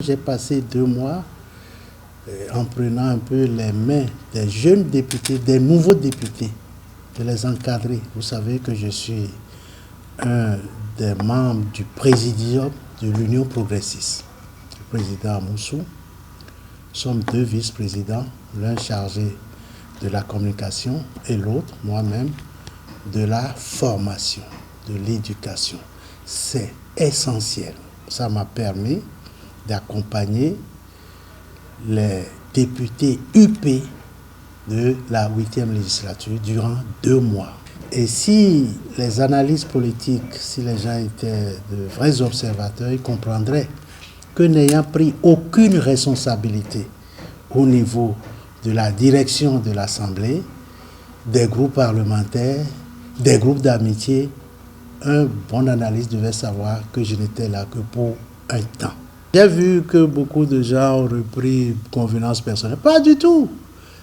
J'ai passé 2 mois en prenant un peu les mains des jeunes députés, des nouveaux députés, de les encadrer. Vous savez que je suis un des membres du présidium de l'Union progressiste. Le président Amoussou, nous sommes 2 vice-présidents, l'un chargé de la communication et l'autre, moi-même, de la formation, de l'éducation. C'est essentiel. Ça m'a permis d'accompagner les députés UP de la 8e législature durant 2 mois. Et si les analyses politiques, si les gens étaient de vrais observateurs, ils comprendraient que n'ayant pris aucune responsabilité au niveau de la direction de l'Assemblée, des groupes parlementaires, des groupes d'amitié, un bon analyste devait savoir que je n'étais là que pour un temps. J'ai vu que beaucoup de gens ont repris convenance personnelle. Pas du tout.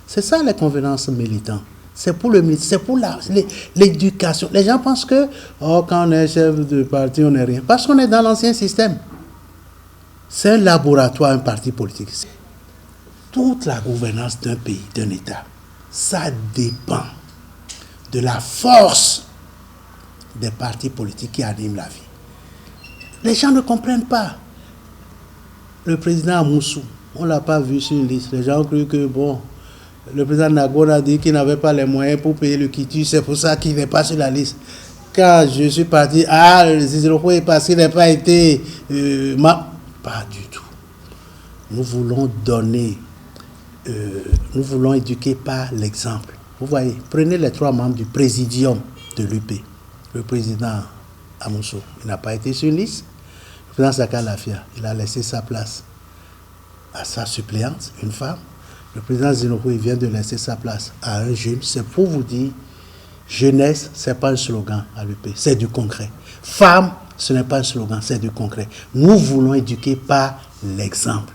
C'est ça les convenances militantes. C'est pour l'éducation. Les gens pensent que quand on est chef de parti, on n'est rien. Parce qu'on est dans l'ancien système. C'est un laboratoire, un parti politique. Toute la gouvernance d'un pays, d'un État, ça dépend de la force des partis politiques qui animent la vie. Les gens ne comprennent pas. Le président Amoussou, on ne l'a pas vu sur une liste. Les gens ont cru que, le président Nagor a dit qu'il n'avait pas les moyens pour payer le quitus, c'est pour ça qu'il n'est pas sur la liste. Quand je suis parti, le parce qu'il n'a pas été... Pas du tout. Nous voulons donner, nous voulons éduquer par l'exemple. Vous voyez, prenez les 3 membres du présidium de l'UP. Le président Amoussou, il n'a pas été sur une liste. Le président Saka Lafia, il a laissé sa place à sa suppléante, une femme. Le président Zinoko, il vient de laisser sa place à un jeune. C'est pour vous dire, jeunesse, ce n'est pas un slogan à l'UP, c'est du concret. Femme, ce n'est pas un slogan, c'est du concret. Nous voulons éduquer par l'exemple.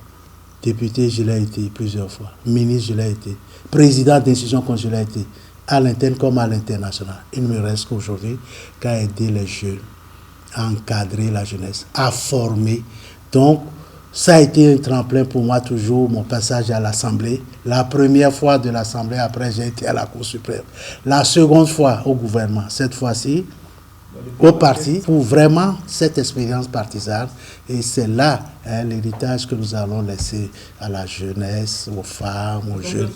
Député, je l'ai été plusieurs fois. Ministre, je l'ai été. Président d'institution, je l'ai été. À l'interne comme à l'international. Il ne me reste qu'aujourd'hui qu'à aider les jeunes, à encadrer la jeunesse, à former. Donc, ça a été un tremplin pour moi toujours, mon passage à l'Assemblée. La première fois de l'Assemblée, après j'ai été à la Cour suprême. La seconde fois au gouvernement. Cette fois-ci, au parti, pour vraiment cette expérience partisane. Et c'est là l'héritage que nous allons laisser à la jeunesse, aux femmes, aux jeunes.